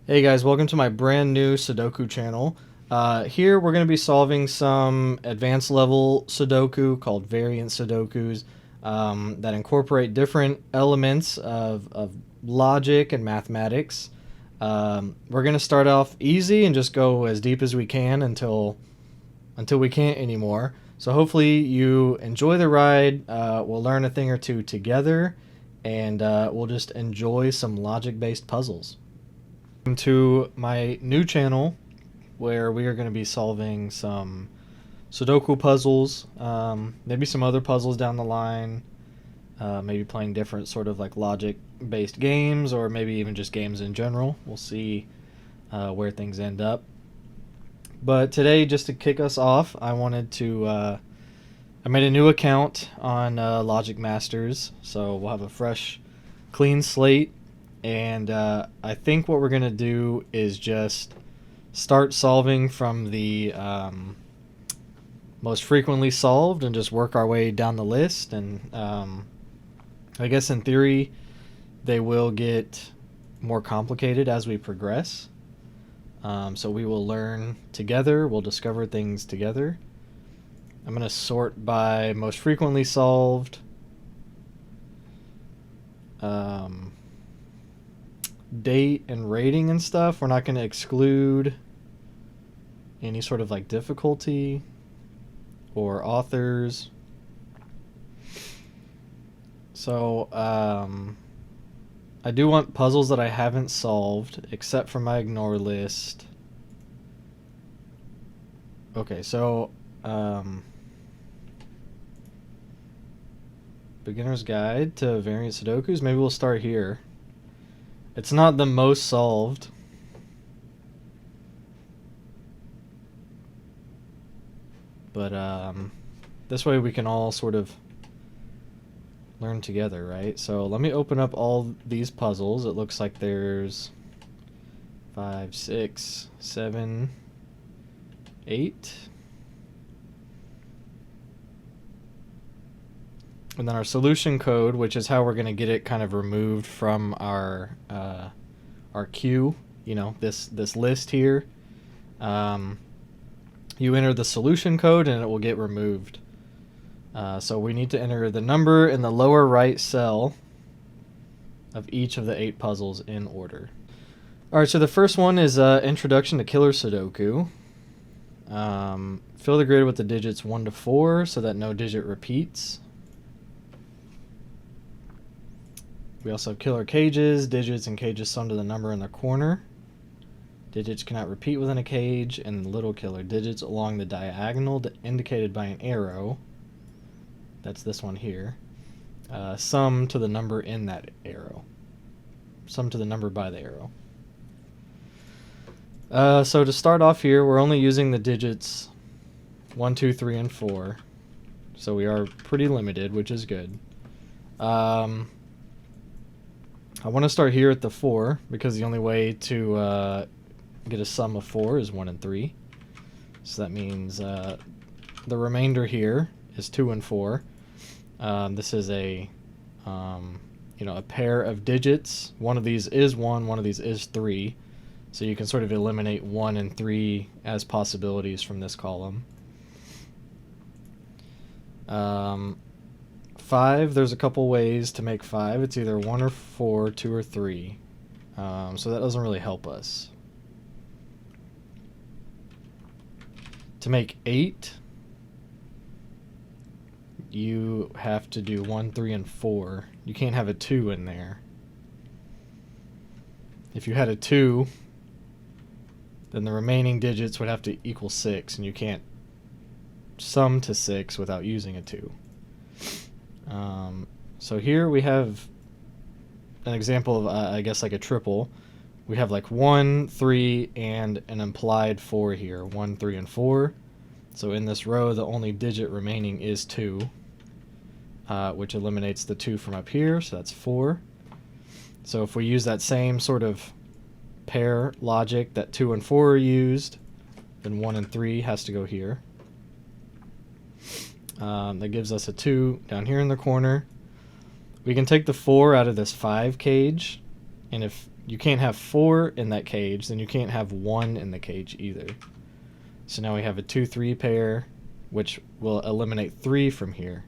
Hey guys, welcome to my brand new Sudoku channel. Here we're going to be solving some advanced level Sudoku called Variant Sudokus that incorporate different elements of logic and mathematics. We're going to start off easy and just go as deep as we can until we can't anymore. So hopefully you enjoy the ride. We'll learn a thing or two together, and we'll just enjoy some logic-based puzzles. To my new channel where we are going to be solving some Sudoku puzzles, maybe some other puzzles down the line, maybe playing different sort of like logic based games, or maybe even just games in general. We'll see where things end up. But today, just to kick us off, I made a new account on Logic Masters, so we'll have a fresh, clean slate. And I think what we're going to do is just start solving from the most frequently solved and just work our way down the list. And I guess in theory, they will get more complicated as we progress. So we will learn together. We'll discover things together. I'm going to sort by most frequently solved. Date and rating and stuff. We're not going to exclude any sort of like difficulty or authors. So I do want puzzles that I haven't solved except for my ignore list. Okay, so beginner's guide to variant Sudokus. Maybe we'll start here. It's not the most solved. But this way we can all sort of learn together, right? So let me open up all these puzzles. It looks like there's 5, 6, 7, 8. And then our solution code, which is how we're going to get it kind of removed from our queue, you know, this list here. You enter the solution code and it will get removed. So we need to enter the number in the lower right cell of each of the 8 puzzles in order. Alright, so the first one is Introduction to Killer Sudoku. Fill the grid with the digits 1 to 4 so that no digit repeats. We also have killer cages. Digits and cages sum to the number in the corner. Digits cannot repeat within a cage, and little killer digits along the diagonal indicated by an arrow. That's this one here. Sum to the number in that arrow. Sum to the number by the arrow. So to start off here, we're only using the digits 1, 2, 3, and 4. So we are pretty limited, which is good. I want to start here at the 4 because the only way to get a sum of 4 is 1 and 3. So that means the remainder here is 2 and 4. This is a a pair of digits. One of these is 1, one of these is 3. So you can sort of eliminate 1 and 3 as possibilities from this column. 5, there's a couple ways to make 5. It's either 1 or 4, 2 or 3. So that doesn't really help us. To make 8, you have to do 1, 3, and 4. You can't have a 2 in there. If you had a 2, then the remaining digits would have to equal 6, and you can't sum to 6 without using a 2. So here we have an example of, I guess, like a triple. We have like 1, 3, and an implied 4 here. 1, 3, and 4. So in this row, the only digit remaining is 2, which eliminates the 2 from up here, so that's 4. So if we use that same sort of pair logic that 2 and 4 are used, then 1 and 3 has to go here. That gives us a 2 down here in the corner. We can take the 4 out of this 5 cage, and if you can't have 4 in that cage, then you can't have 1 in the cage either. So now we have a 2-3 pair, which will eliminate 3 from here.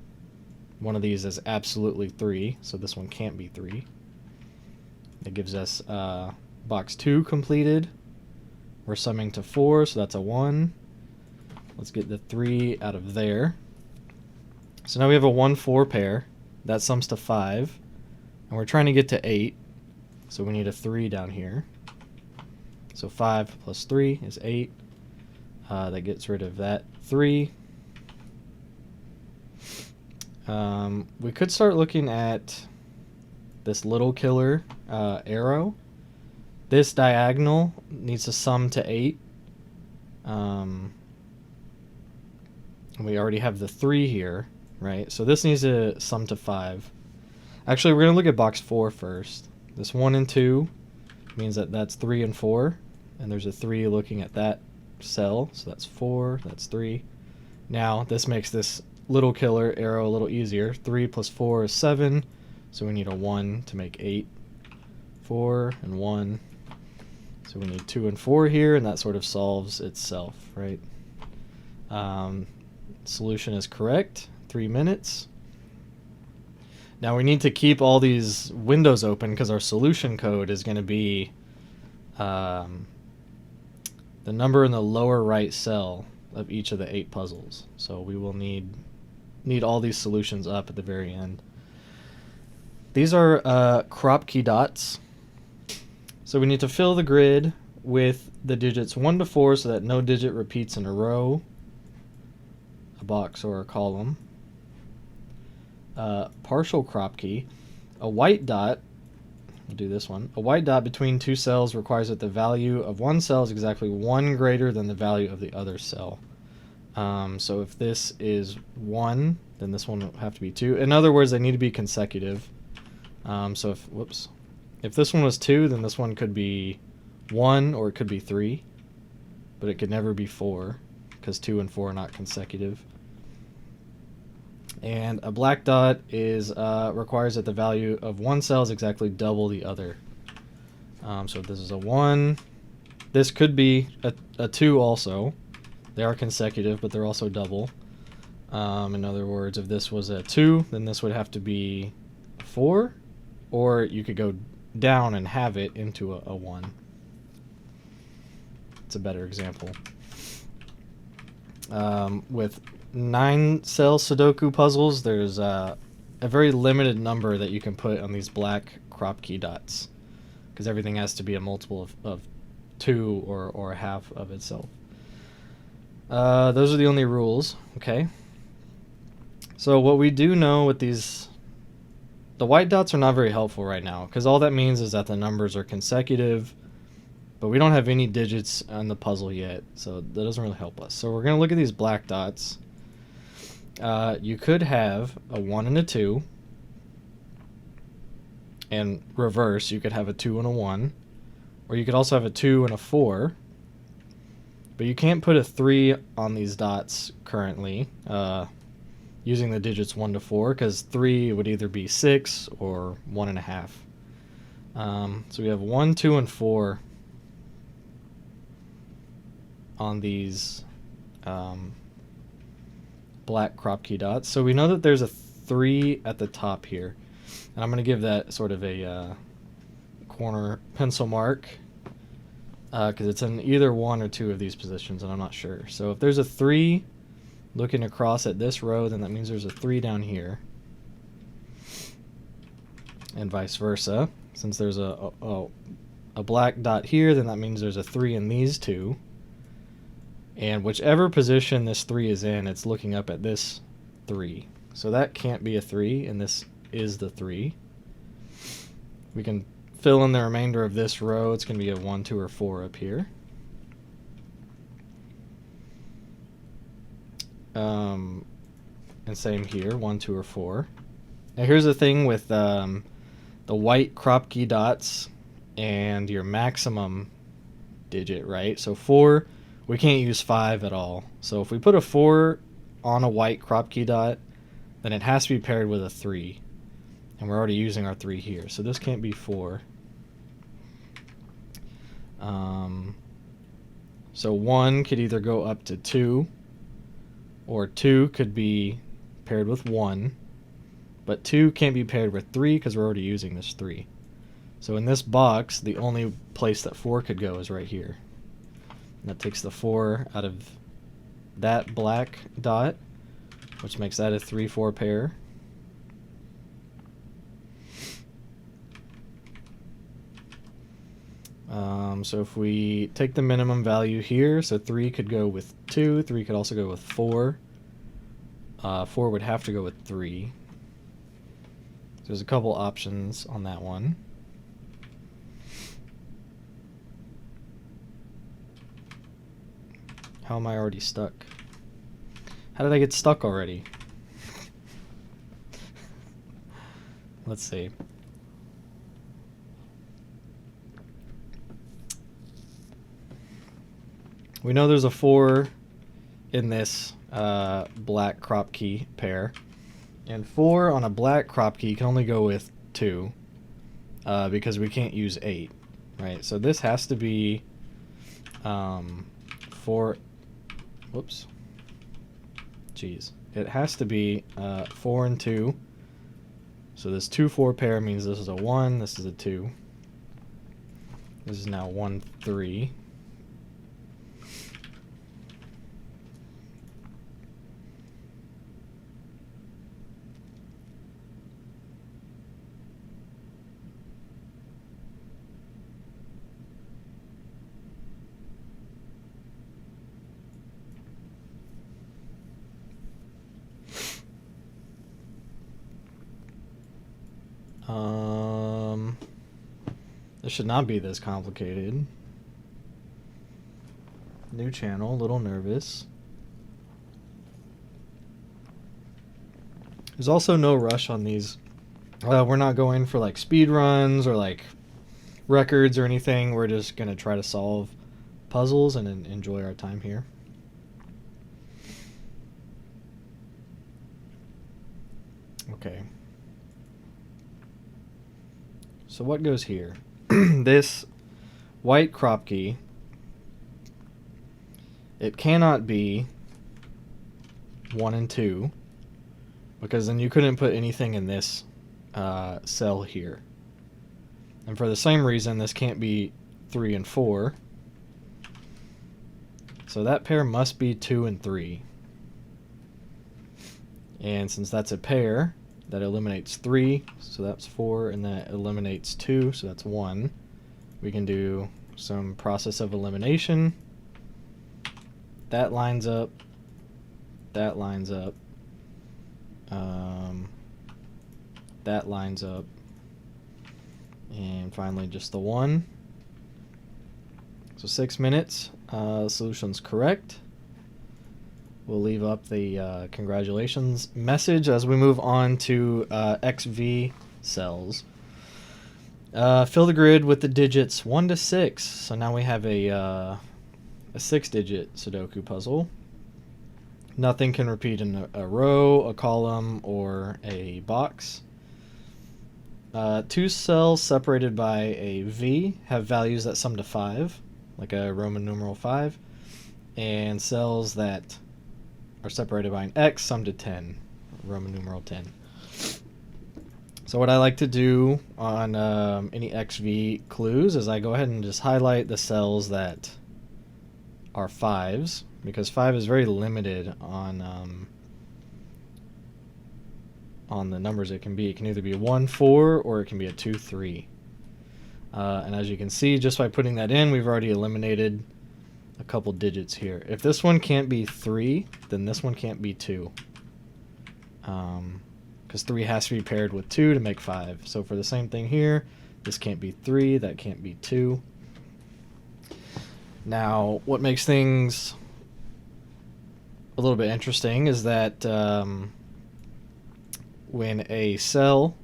One of these is absolutely 3, so this one can't be 3. It gives us box 2 completed. We're summing to 4, so that's a 1. Let's get the 3 out of there. So now we have a 1-4 pair. That sums to 5. And we're trying to get to 8. So we need a 3 down here. So 5 plus 3 is 8. That gets rid of that 3. We could start looking at this little killer arrow. This diagonal needs to sum to 8. We already have the 3 here, right? So this needs to sum to 5. Actually, we're going to look at box 4 first. This 1 and 2 means that that's 3 and 4. And there's a 3 looking at that cell. So that's 4, that's 3. Now, this makes this little killer arrow a little easier. 3 plus 4 is 7. So we need a 1 to make 8. 4 and 1. So we need 2 and 4 here, and that sort of solves itself, right? Solution is correct. 3 minutes. Now we need to keep all these windows open because our solution code is going to be the number in the lower right cell of each of the 8 puzzles. So we will need all these solutions up at the very end. These are Kropki Dots. So we need to fill the grid with the digits 1 to 4 so that no digit repeats in a row, a box, or a column. Partial Kropki. A white dot, we'll do this one. A white dot between 2 cells requires that the value of one cell is exactly 1 greater than the value of the other cell. So if this is 1, then this one will have to be 2. In other words, they need to be consecutive. So if this one was 2, then this one could be 1 or it could be 3, but it could never be 4 because 2 and 4 are not consecutive. And a black dot is requires that the value of one cell is exactly double the other. So if this is a 1, this could be a 2 also. They are consecutive, but they're also double. In other words, if this was a 2, then this would have to be 4, or you could go down and have it into a 1. It's a better example. With 9-cell Sudoku puzzles, there's a very limited number that you can put on these black Kropki dots, because everything has to be a multiple of 2 or a half of itself. Those are the only rules, okay? So what we do know with these, the white dots are not very helpful right now, because all that means is that the numbers are consecutive, but we don't have any digits on the puzzle yet, so that doesn't really help us. So we're going to look at these black dots. You could have a 1 and a 2, and reverse, you could have a 2 and a 1, or you could also have a 2 and a 4, but you can't put a 3 on these dots currently, using the digits 1 to 4, because 3 would either be 6 or 1.5. So we have 1, 2, and 4 on these black Kropki dots. So we know that there's a 3 at the top here, and I'm going to give that sort of a corner pencil mark, because it's in either 1 or 2 of these positions, and I'm not sure. So if there's a 3 looking across at this row, then that means there's a 3 down here, and vice versa. Since there's a black dot here, then that means there's a 3 in these 2. And whichever position this 3 is in, it's looking up at this 3. So that can't be a 3, and this is the 3. We can fill in the remainder of this row. It's going to be a 1, 2, or 4 up here. And same here, 1, 2, or 4. Now here's the thing with the white Kropki dots and your maximum digit, right? So 4, we can't use 5 at all. So if we put a 4 on a white Kropki dot, then it has to be paired with a 3. And we're already using our 3 here. So this can't be 4. So 1 could either go up to 2, or 2 could be paired with 1, but 2 can't be paired with 3 because we're already using this 3. So in this box, the only place that 4 could go is right here. And that takes the 4 out of that black dot, which makes that a 3-4 pair. So if we take the minimum value here, so 3 could go with 2, 3 could also go with 4. 4 would have to go with 3. So there's a couple options on that one. How am I already stuck? How did I get stuck already? Let's see. We know there's a 4 in this black Kropki pair. And 4 on a black Kropki can only go with 2 because we can't use 8, right? So this has to be 4. Whoops. Jeez. It has to be 4 and 2. So this 2-4 pair means this is a 1, this is a 2. This is now 1, 3. This should not be this complicated. New channel, a little nervous. There's also no rush on these. We're not going for like speed runs or like records or anything. We're just going to try to solve puzzles and enjoy our time here. Okay. So what goes here? This white Kropki, it cannot be 1 and 2 because then you couldn't put anything in this cell here. And for the same reason, this can't be 3 and 4. So that pair must be 2 and 3. And since that's a pair, that eliminates 3, so that's 4, and that eliminates 2, so that's 1. We can do some process of elimination. That lines up. That lines up. That lines up. And finally just the 1. So 6 minutes. Solution's correct. We'll leave up the congratulations message as we move on to XV cells. Fill the grid with the digits 1 to 6. So now we have a 6-digit Sudoku puzzle. Nothing can repeat in a row, a column, or a box. 2 cells separated by a V have values that sum to 5, like a Roman numeral 5, and cells that are separated by an X sum to 10, Roman numeral 10. So what I like to do on any XV clues is I go ahead and just highlight the cells that are 5s, because 5 is very limited on the numbers it can be. It can either be a 1, 4, or it can be a 2, 3. And as you can see, just by putting that in, we've already eliminated a couple digits here. If this one can't be 3, then this one can't be 2. Because 3 has to be paired with 2 to make 5. So for the same thing here, this can't be 3, that can't be 2. Now, what makes things a little bit interesting is that when a cell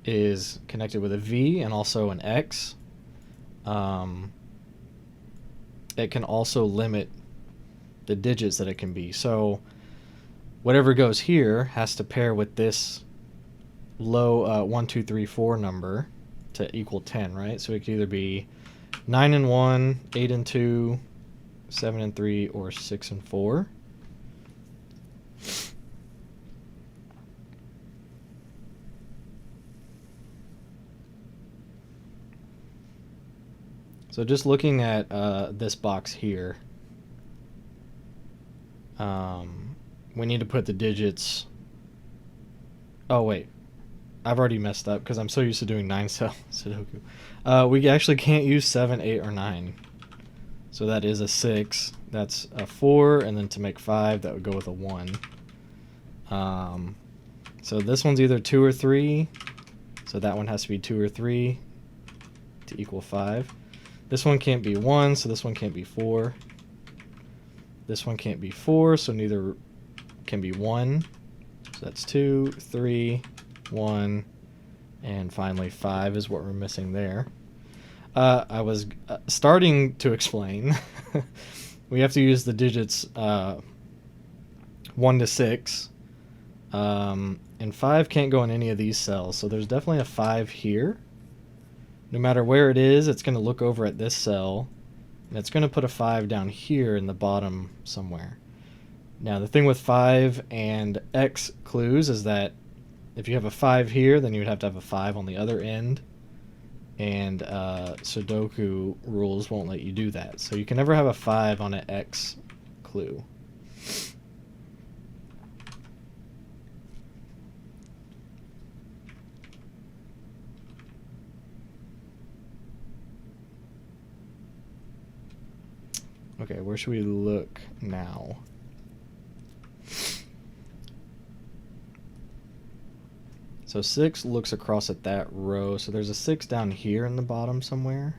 is connected with a V and also an X, it can also limit the digits that it can be. So whatever goes here has to pair with this low 1, 2, 3, 4 number to equal 10, right? So it could either be 9 and 1, 8 and 2, 7 and 3, or 6 and 4. So just looking at this box here, we need to put the digits. Oh wait, I've already messed up because I'm so used to doing 9-cell Sudoku. We actually can't use 7, 8, or 9. So that is a 6. That's a 4, and then to make 5, that would go with a 1. So this one's either 2 or 3. So that one has to be 2 or 3 to equal 5. This one can't be 1, so this one can't be 4. This one can't be 4, so neither can be 1. So that's 2, 3, 1, and finally 5 is what we're missing there. I was starting to explain. We have to use the digits 1 to 6. And 5 can't go in any of these cells, so there's definitely a 5 here. No matter where it is, it's going to look over at this cell, and it's going to put a 5 down here in the bottom somewhere. Now, the thing with 5 and X clues is that if you have a 5 here, then you would have to have a 5 on the other end, and Sudoku rules won't let you do that. So you can never have a 5 on an X clue. Okay, where should we look now? So 6 looks across at that row, so there's a 6 down here in the bottom somewhere.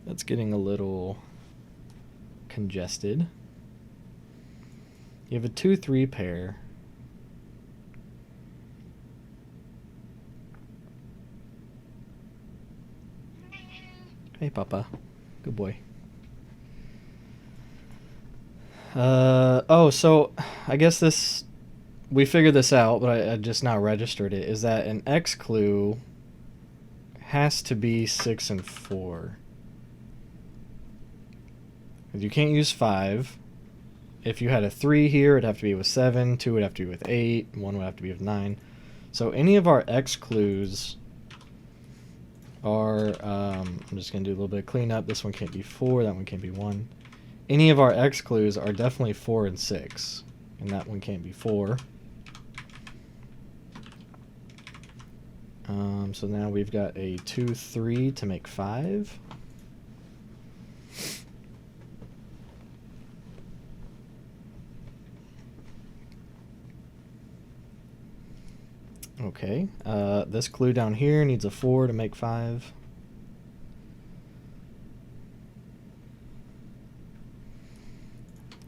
That's getting a little congested. You have a 2-3 pair. Hey, Papa. Good boy. Oh, so I guess we figured this out, but I just now registered it, is that an X clue has to be 6 and 4. Because you can't use 5. If you had a 3 here, it'd have to be with 7, 2 would have to be with 8, 1 would have to be with 9. So any of our X clues are, I'm just going to do a little bit of cleanup. This one can't be 4, that one can't be 1. Any of our X clues are definitely 4 and 6, and that one can't be 4. So now we've got a 2, 3 to make 5. Okay, this clue down here needs a 4 to make 5.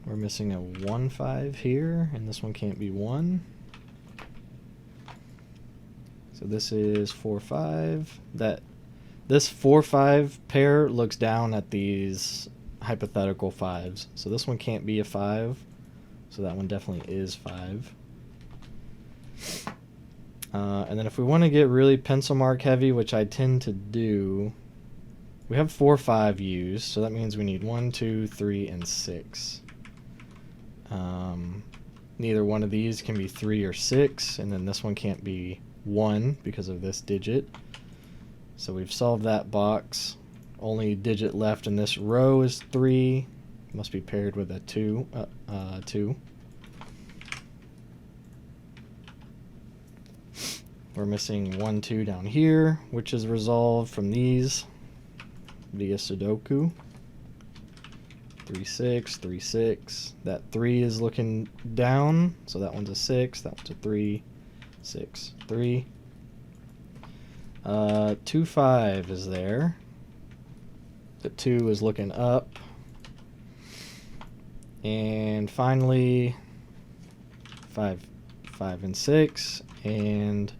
We're missing a 1, 5 here, and this one can't be 1. So this is 4, 5. This 4, 5 pair looks down at these hypothetical 5s. So this one can't be a 5. So that one definitely is 5. And then if we want to get really pencil mark heavy, which I tend to do, we have 4, 5 used. So that means we need 1, 2, 3, and 6. Neither one of these can be 3 or 6, and then this one can't be 1 because of this digit. So we've solved that box. Only digit left in this row is 3. Must be paired with a 2. 2. We're missing 1, 2 down here, which is resolved from these via Sudoku. 3, 6, 3, 6. That 3 is looking down, so that one's a 6, that one's a 3, 6, 3. 2, 5 is there. The 2 is looking up. And finally, 5, 5 and 6, and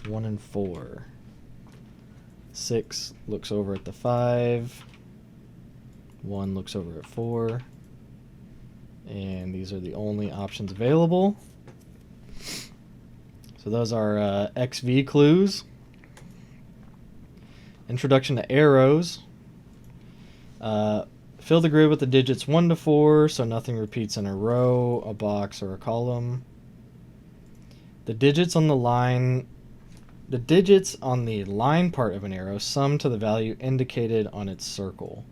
1 and 4. 6 looks over at the 5. 1 looks over at 4. And these are the only options available. So those are XV clues. Introduction to arrows. Fill the grid with the digits 1 to 4, so nothing repeats in a row, a box, or a column. The digits on the line part of an arrow sum to the value indicated on its circle.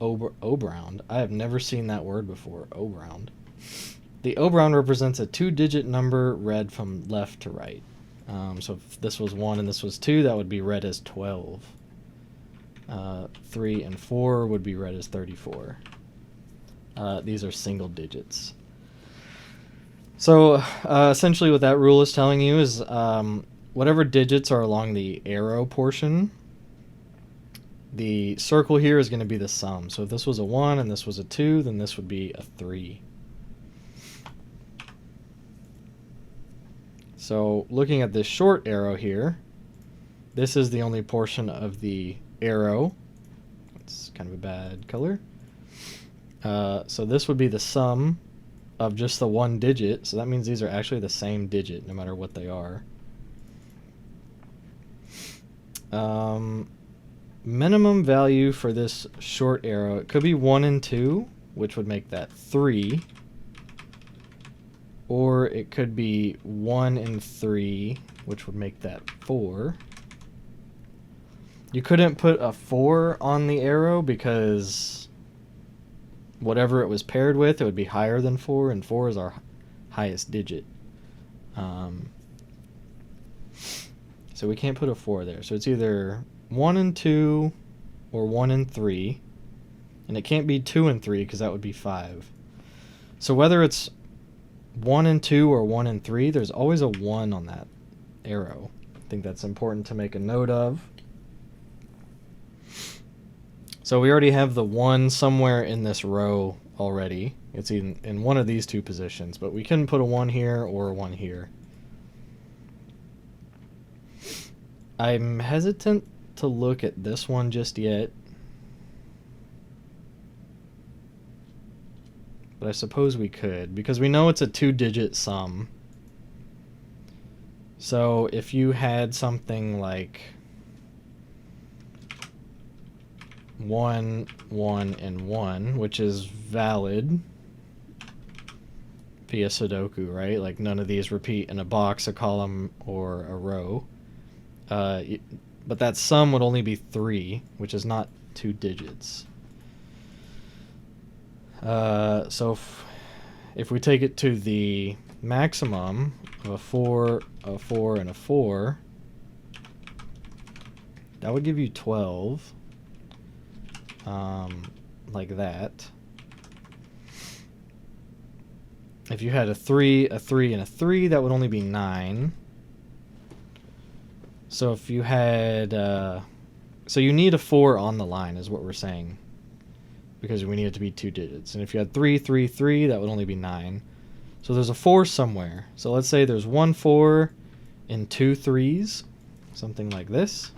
Obround. I have never seen that word before. Obround. The obround represents a 2-digit number read from left to right. So if this was 1 and this was 2, that would be read as 12. 3 and 4 would be read as 34. These are single digits. So essentially what that rule is telling you is whatever digits are along the arrow portion, the circle here is going to be the sum. So if this was a 1 and this was a 2, then this would be a 3. So looking at this short arrow here, this is the only portion of the arrow. It's kind of a bad color. So this would be the sum of just the 1 digit. So that means these are actually the same digit no matter what they are. Minimum value for this short arrow, it could be 1 and 2, which would make that 3. Or it could be 1 and 3, which would make that 4. You couldn't put a 4 on the arrow because whatever it was paired with, it would be higher than 4, and 4 is our highest digit. So we can't put a 4 there. So it's either 1 and 2 or 1 and 3. And it can't be 2 and 3 because that would be 5. So whether it's 1 and 2 or 1 and 3, there's always a 1 on that arrow. I think that's important to make a note of. So we already have the 1 somewhere in this row already. It's in one of these two positions, but we couldn't put a 1 here or a 1 here. I'm hesitant to look at this one just yet, but I suppose we could, because we know it's a 2-digit sum. So if you had something like 1, 1, and 1, which is valid via Sudoku, right? Like none of these repeat in a box, a column, or a row. But that sum would only be 3, which is not 2 digits. So if we take it to the maximum of a 4, a 4, and a 4, that would give you 12. Like that. If you had a 3, a 3, and a 3, that would only be 9. So if you had... so you need a 4 on the line is what we're saying, because we need it to be 2 digits. And if you had 3, 3, 3, that would only be 9. So there's a 4 somewhere. So let's say there's 1 4 and 2 3s, something like this.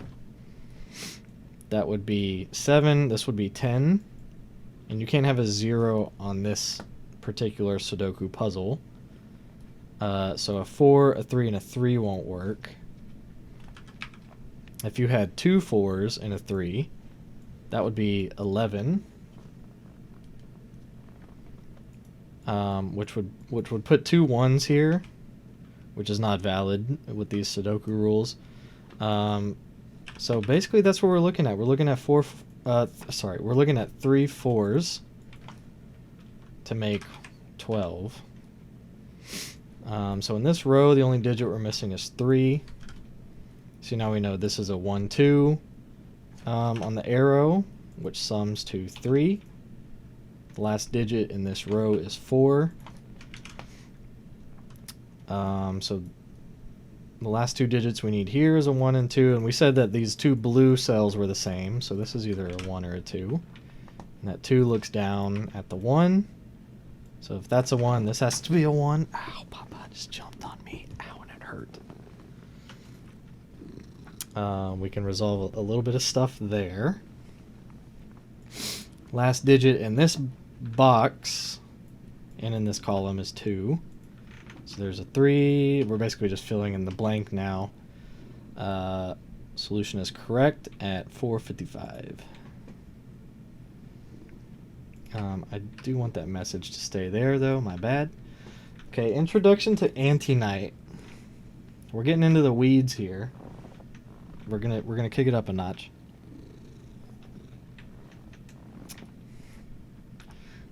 That would be 7. This would be 10. And you can't have a 0 on this particular Sudoku puzzle. So a 4, a 3, and a 3 won't work. If you had 2 4s and a 3, that would be 11. Which would put 2 1s here, which is not valid with these Sudoku rules. So basically that's what we're looking at. We're looking at we're looking at 3 4s to make 12. So in this row, the only digit we're missing is 3. So now we know this is a 1 2 on the arrow, which sums to 3. The last digit in this row is 4. So the last 2 digits we need here is a 1 and 2, and we said that these 2 blue cells were the same, so this is either a 1 or a 2. And that 2 looks down at the 1. So if that's a 1, this has to be a 1. Ow, Papa just jumped on me. Ow, and it hurt. We can resolve a little bit of stuff there. Last digit in this box and in this column is 2. So there's a 3. We're basically just filling in the blank now. Solution is correct at 455. I do want that message to stay there, though. My bad. Okay, introduction to anti-night. We're getting into the weeds here. We're gonna kick it up a notch.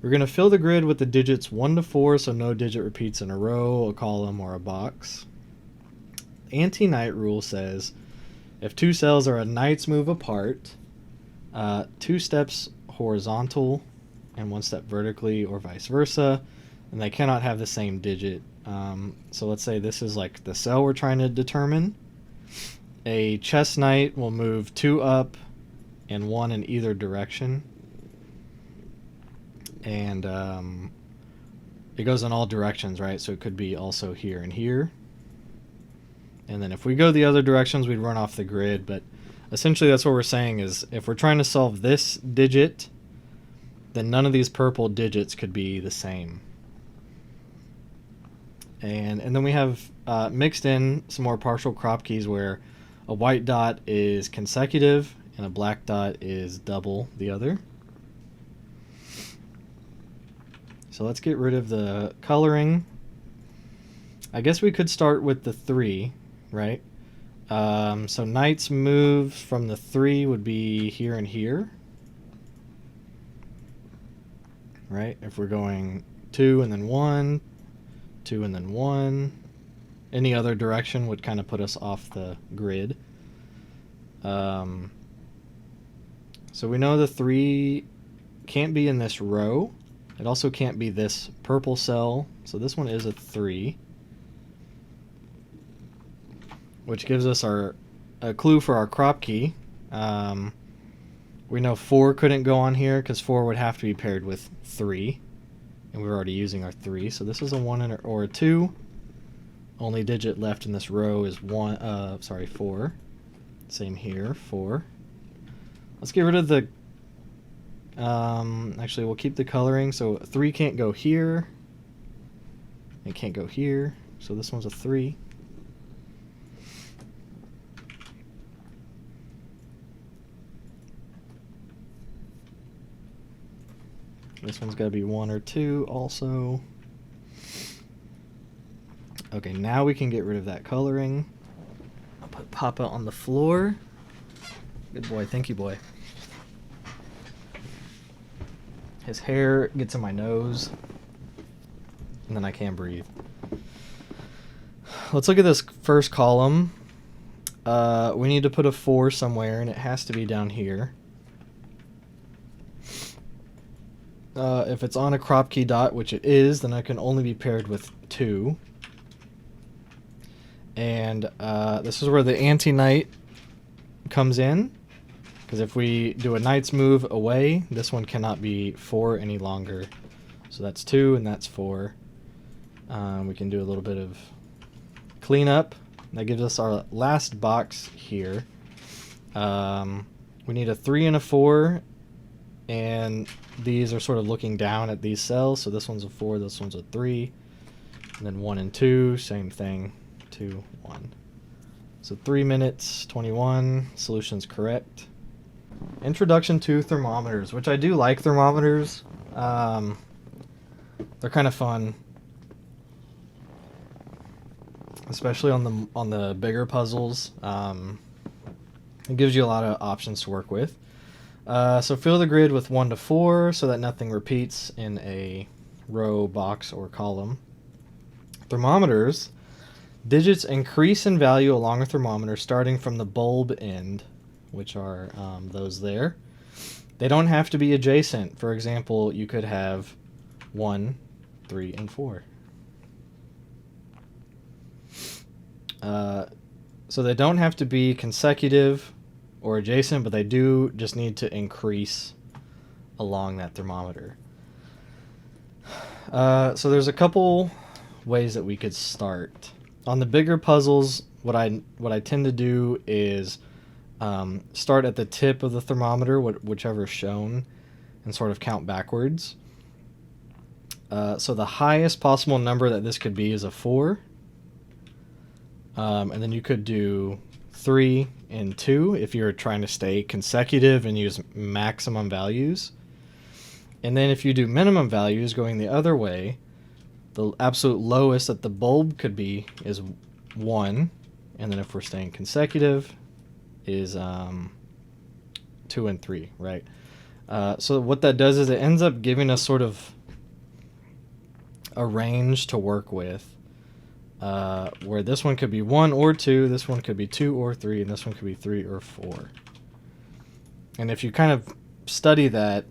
We're gonna fill the grid with the digits 1 to 4, so no digit repeats in a row, a column, or a box. Anti-night rule says if 2 cells are a night's move apart, 2 steps horizontal and 1 step vertically, or vice versa, and they cannot have the same digit. So let's say this is like the cell we're trying to determine. A chess knight will move 2 up and 1 in either direction. And it goes in all directions, right? So it could be also here and here. And then if we go the other directions, we'd run off the grid. But essentially that's what we're saying is if we're trying to solve this digit, then none of these purple digits could be the same. And then we have mixed in some more partial Kropkis where a white dot is consecutive and a black dot is double the other. So let's get rid of the coloring. I guess we could start with the 3, right? So knight's moves from the 3 would be here and here. Right? If we're going 2 and then 1, 2 and then 1. Any other direction would kind of put us off the grid. So we know the 3 can't be in this row. It also can't be this purple cell. So this one is a 3. Which gives us a clue for our Kropki. We know 4 couldn't go on here because 4 would have to be paired with 3. And we're already using our 3. So this is a 1 or a 2. Only digit left in this row is 4. Same here, 4. Let's get rid of the... actually, we'll keep the coloring. So 3 can't go here. It can't go here. So this one's a 3. This one's got to be 1 or 2 also. Okay, now we can get rid of that coloring. I'll put Papa on the floor. Good boy, thank you, boy. His hair gets in my nose, and then I can't breathe. Let's look at this first column. We need to put a 4 somewhere, and it has to be down here. If it's on a Kropki dot, which it is, then it can only be paired with 2. And this is where the anti-knight comes in. Because if we do a knight's move away, this one cannot be 4 any longer. So that's 2 and that's 4. We can do a little bit of cleanup. That gives us our last box here. We need a 3 and a 4. And these are sort of looking down at these cells. So this one's a 4, this one's a 3. And then 1 and 2, same thing. 2, 1. So 3 minutes, 21. Solution's correct. Introduction to thermometers, which I do like thermometers. They're kind of fun. Especially on the bigger puzzles. It gives you a lot of options to work with. So fill the grid with 1 to 4 so that nothing repeats in a row, box, or column. Thermometers. Digits increase in value along a thermometer starting from the bulb end, which are those there. They don't have to be adjacent. For example, you could have 1, 3, and 4. So they don't have to be consecutive or adjacent, but they do just need to increase along that thermometer. So there's a couple ways that we could start. On the bigger puzzles, what I tend to do is start at the tip of the thermometer, whichever is shown, and sort of count backwards. So the highest possible number that this could be is a 4. And then you could do 3 and 2 if you're trying to stay consecutive and use maximum values. And then if you do minimum values going the other way, the absolute lowest that the bulb could be is 1. And then if we're staying consecutive is 2 and 3, right? So what that does is it ends up giving us sort of a range to work with, where this one could be 1 or 2, this one could be 2 or 3, and this one could be 3 or 4. And if you kind of study that,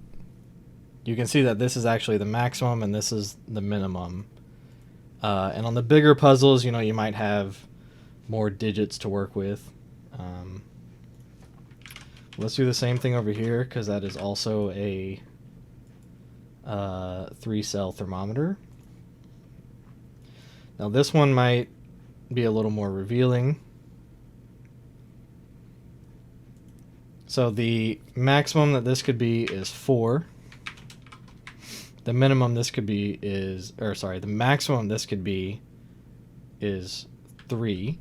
you can see that this is actually the maximum and this is the minimum. And on the bigger puzzles, you know, you might have more digits to work with. Let's do the same thing over here because that is also a 3-cell thermometer. Now this one might be a little more revealing. So the maximum that this could be is 4. The minimum this could be is, or sorry, the maximum this could be is 3.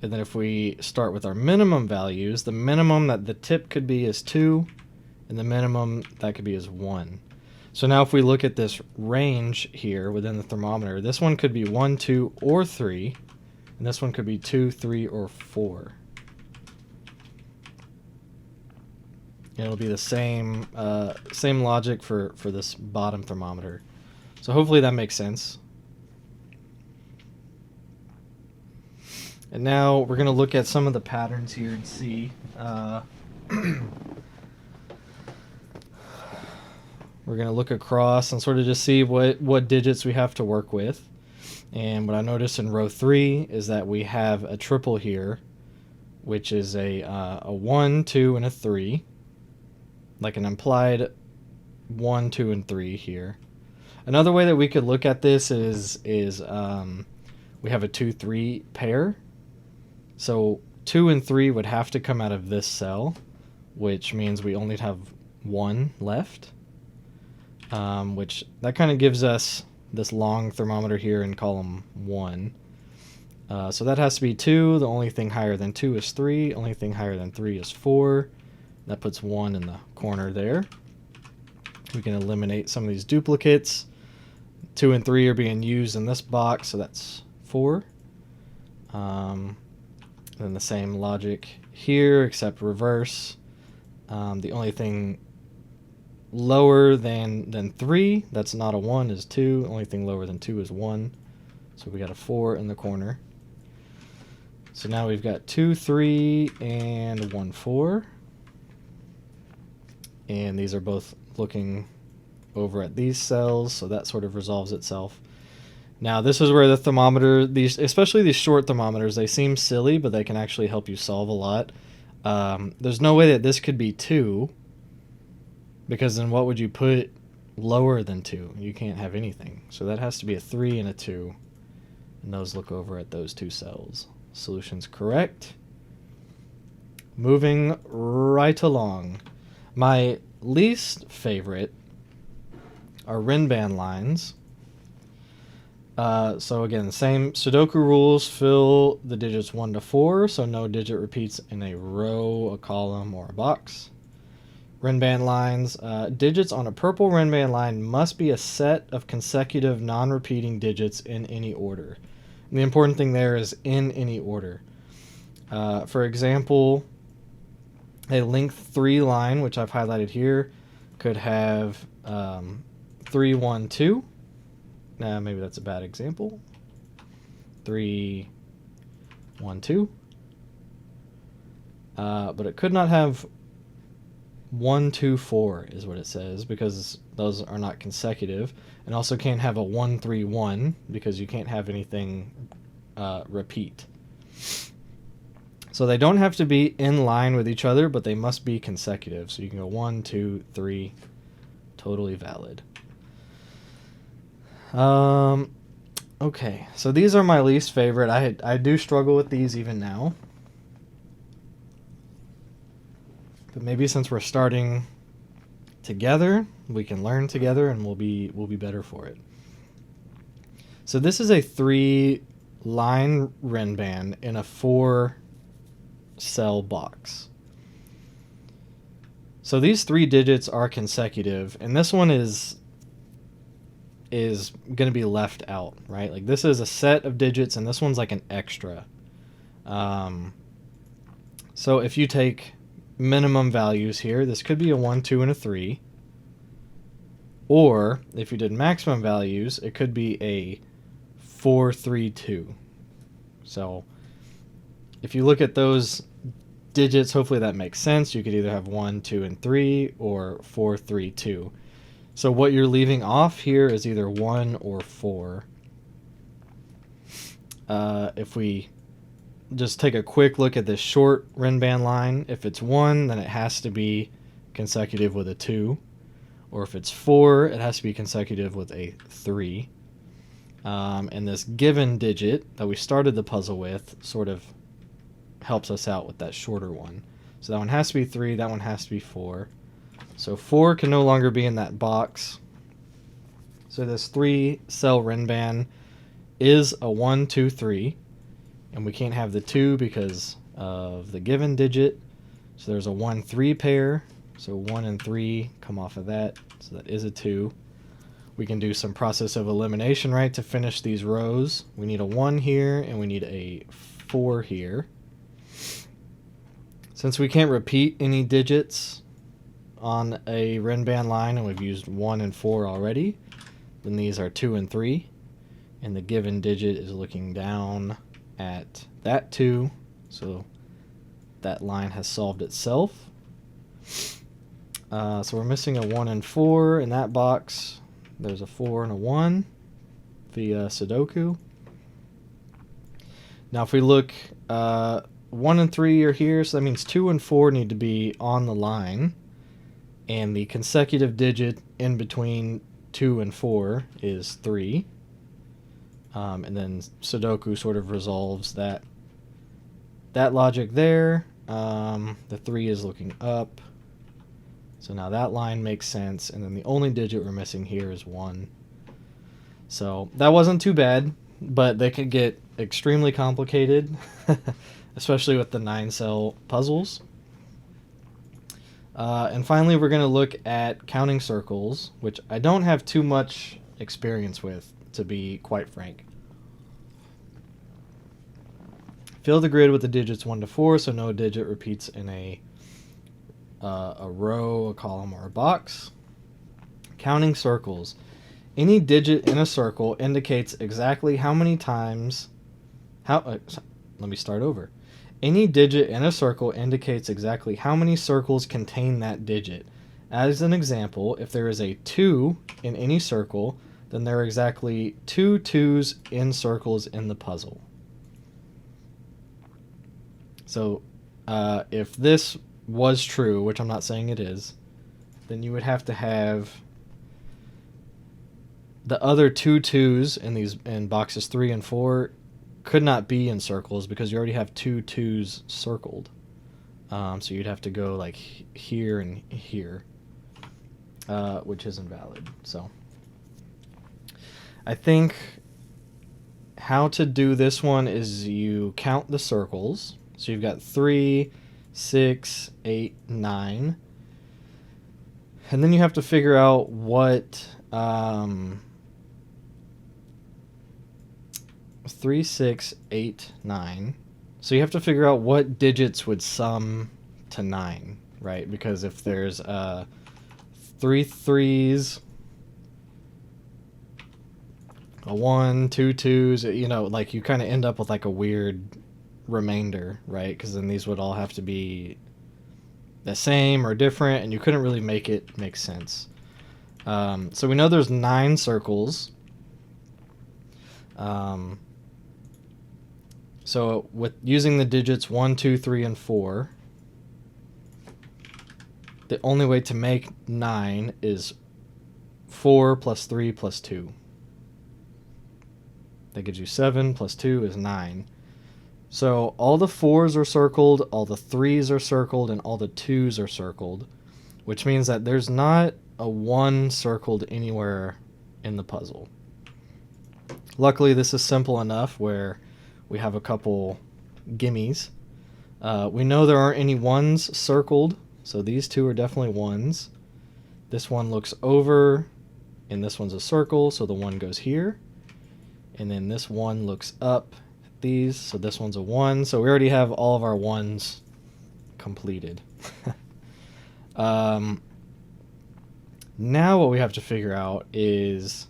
And then if we start with our minimum values, the minimum that the tip could be is 2, and the minimum that could be is 1. So now if we look at this range here within the thermometer, this one could be 1, 2, or 3, and this one could be 2, 3, or 4. And it'll be the same logic for this bottom thermometer. So hopefully that makes sense. And now we're going to look at some of the patterns here and see. We're going to look across and sort of just see what digits we have to work with. And what I noticed in row 3 is that we have a triple here, which is a 1, 2, and a 3. Like an implied 1, 2, and 3 here. Another way that we could look at this is we have a 2, 3 pair. So 2 and 3 would have to come out of this cell, which means we only have 1 left. Which that kind of gives us this long thermometer here in column 1. So that has to be 2. The only thing higher than 2 is 3. Only thing higher than 3 is 4. That puts 1 in the corner there. We can eliminate some of these duplicates. 2 and 3 are being used in this box, so that's 4. Then the same logic here, except reverse. The only thing lower than 3, that's not a 1, is 2. The only thing lower than 2 is 1. So we got a 4 in the corner. So now we've got 2, 3, and 1, 4. And these are both looking over at these cells, so that sort of resolves itself. Now this is where the thermometer, especially these short thermometers, they seem silly, but they can actually help you solve a lot. There's no way that this could be 2, because then what would you put lower than 2? You can't have anything. So that has to be a 3 and a 2. And those look over at those 2 cells. Solution's correct. Moving right along. My least favorite are Renban lines. So again, same Sudoku rules, fill the digits 1 to 4, so no digit repeats in a row, a column, or a box. Renban lines, digits on a purple Renban line must be a set of consecutive non-repeating digits in any order. And the important thing there is in any order. For example, a length 3 line, which I've highlighted here, could have 3, 1, 2. Maybe that's a bad example. 3, 1, 2. But it could not have 1, 2, 4 is what it says, because those are not consecutive. And also can't have a 1, 3, 1 because you can't have anything repeat. So they don't have to be in line with each other, but they must be consecutive. So you can go 1, 2, 3, totally valid. Okay, so these are my least favorite. I do struggle with these even now. But maybe since we're starting together, we can learn together and we'll be better for it. So this is a 3-line Renban in a 4-cell box. So these 3 digits are consecutive, and this one is going to be left out, right? Like this is a set of digits, and this one's like an extra. So if you take minimum values here, this could be a 1, 2, and a 3. Or if you did maximum values, it could be a 4, 3, 2. So if you look at those digits, hopefully that makes sense. You could either have 1, 2, and 3, or 4, 3, 2. So what you're leaving off here is either 1 or 4. If we just take a quick look at this short Renban line, if it's 1, then it has to be consecutive with a 2. Or if it's 4, it has to be consecutive with a 3. And this given digit that we started the puzzle with sort of helps us out with that shorter one. So that one has to be 3, that one has to be 4. So 4 can no longer be in that box. So this 3-cell Renban is a 1, 2, 3. And we can't have the 2 because of the given digit. So there's a 1, 3 pair. So 1 and 3 come off of that. So that is a 2. We can do some process of elimination, right, to finish these rows. We need a 1 here, and we need a 4 here. Since we can't repeat any digits on a Renban line, and we've used 1 and 4 already, then these are 2 and 3. And the given digit is looking down at that 2. So that line has solved itself. So we're missing a 1 and 4 in that box. There's a 4 and a 1 via Sudoku. Now if we look, 1 and 3 are here, so that means 2 and 4 need to be on the line. And the consecutive digit in between 2 and 4 is 3. And then Sudoku sort of resolves that logic there. The 3 is looking up. So now that line makes sense, and then the only digit we're missing here is 1. So that wasn't too bad, but they could get extremely complicated, especially with the 9-cell puzzles. And finally, we're going to look at counting circles, which I don't have too much experience with, to be quite frank. Fill the grid with the digits 1 to 4, so no digit repeats in a row, a column, or a box. Counting circles. Any digit in a circle indicates exactly how many times... let me start over. Any digit in a circle indicates exactly how many circles contain that digit. As an example, if there is a 2 in any circle, then there are exactly 2 2s in circles in the puzzle. So if this was true, which I'm not saying it is, then you would have to have the other 2 2s in boxes 3 and 4 could not be in circles because you already have 2 2s circled. So you'd have to go like here and here, which is invalid. So I think how to do this one is you count the circles. So you've got 3, 6, 8, 9. And then you have to figure out what 3, 6, 8, 9. So you have to figure out what digits would sum to 9, right? Because if there's 3 3s, a 1, 2 2s, you know, like you kind of end up with like a weird remainder, right? Because then these would all have to be the same or different, and you couldn't really make it make sense. So we know there's 9 circles. So with using the digits 1, 2, 3, and 4, the only way to make 9 is 4 plus 3 plus 2. That gives you 7 plus 2 is 9. So all the 4s are circled, all the 3s are circled, and all the 2s are circled, which means that there's not a 1 circled anywhere in the puzzle. Luckily, this is simple enough where we have a couple gimmies. We know there aren't any 1s circled, so these 2 are definitely 1s. This one looks over, and this one's a circle, so the 1 goes here. And then this one looks up at these, so this one's a 1. So we already have all of our 1s completed. Now what we have to figure out is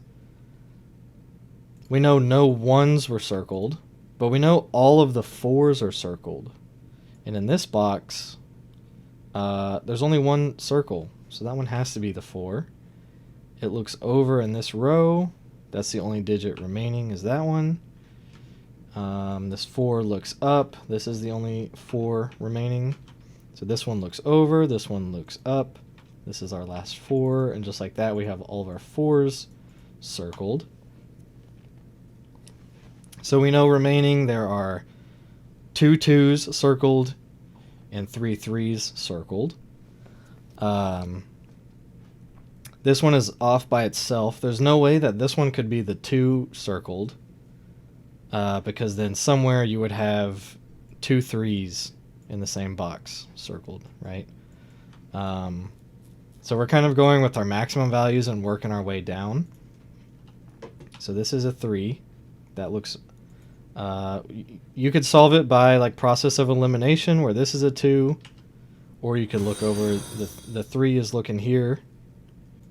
we know no 1s were circled, but we know all of the 4s are circled. And in this box, there's only 1 circle, so that one has to be the 4. It looks over in this row. That's the only digit remaining is that one. This 4 looks up. This is the only 4 remaining. So this one looks over. This one looks up. This is our last 4. And just like that, we have all of our 4s circled. So we know remaining there are 2 2s circled and 3 3s circled. This one is off by itself. There's no way that this one could be the 2 circled, because then somewhere you would have 2 3s in the same box circled, right? So we're kind of going with our maximum values and working our way down. So this is a 3. That looks... you could solve it by like process of elimination, where this is a 2, or you could look over the 3 is looking here.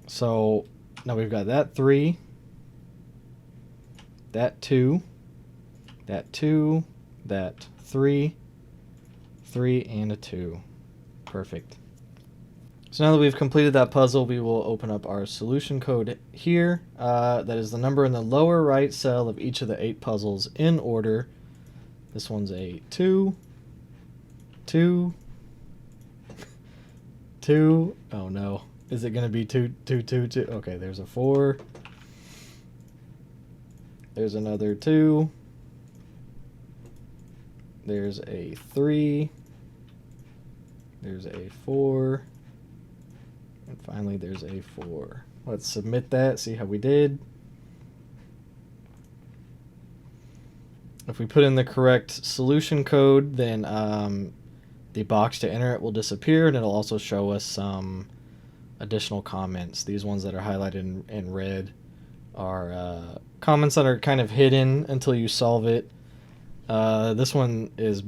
So now we've got that 3, that 2, that 2, that 3, 3, and a 2. Perfect. So now that we've completed that puzzle, we will open up our solution code here. That is the number in the lower right cell of each of the 8 puzzles in order. This one's a 2, 2, 2. Oh no. Is it going to be 2, 2, 2, 2? Okay, there's a 4. There's another 2. There's a 3. There's a 4. And finally, there's a 4. Let's submit that, see how we did. If we put in the correct solution code, then the box to enter it will disappear, and it'll also show us some additional comments. These ones that are highlighted in red are comments that are kind of hidden until you solve it. This one is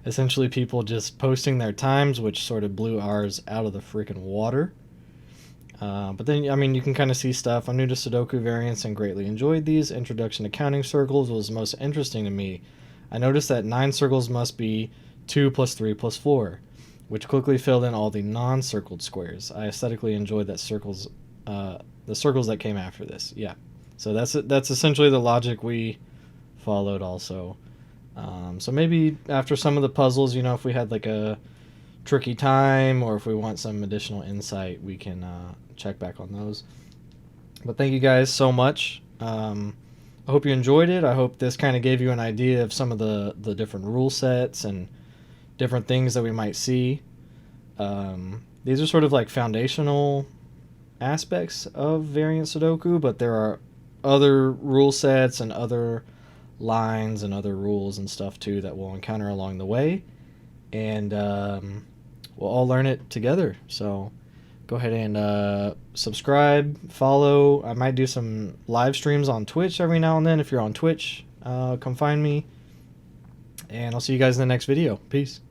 essentially people just posting their times, which sort of blew ours out of the freaking water. But then, I mean, you can kind of see stuff. I'm new to Sudoku variants and greatly enjoyed these. Introduction to counting circles was most interesting to me. I noticed that 9 circles must be 2 plus 3 plus 4, which quickly filled in all the non-circled squares. I aesthetically enjoyed that the circles that came after this. Yeah, so that's essentially the logic we followed also. So maybe after some of the puzzles, you know, if we had like a tricky time or if we want some additional insight, we can check back on those. But thank you guys so much. I hope you enjoyed it. I hope this kind of gave you an idea of some of the different rule sets and different things that we might see. These are sort of like foundational aspects of Variant Sudoku, but there are other rule sets and other lines and other rules and stuff too that we'll encounter along the way, and we'll all learn it together. So go ahead and subscribe, follow. I might do some live streams on Twitch every now and then. If you're on Twitch, come find me, and I'll see you guys in the next video. Peace.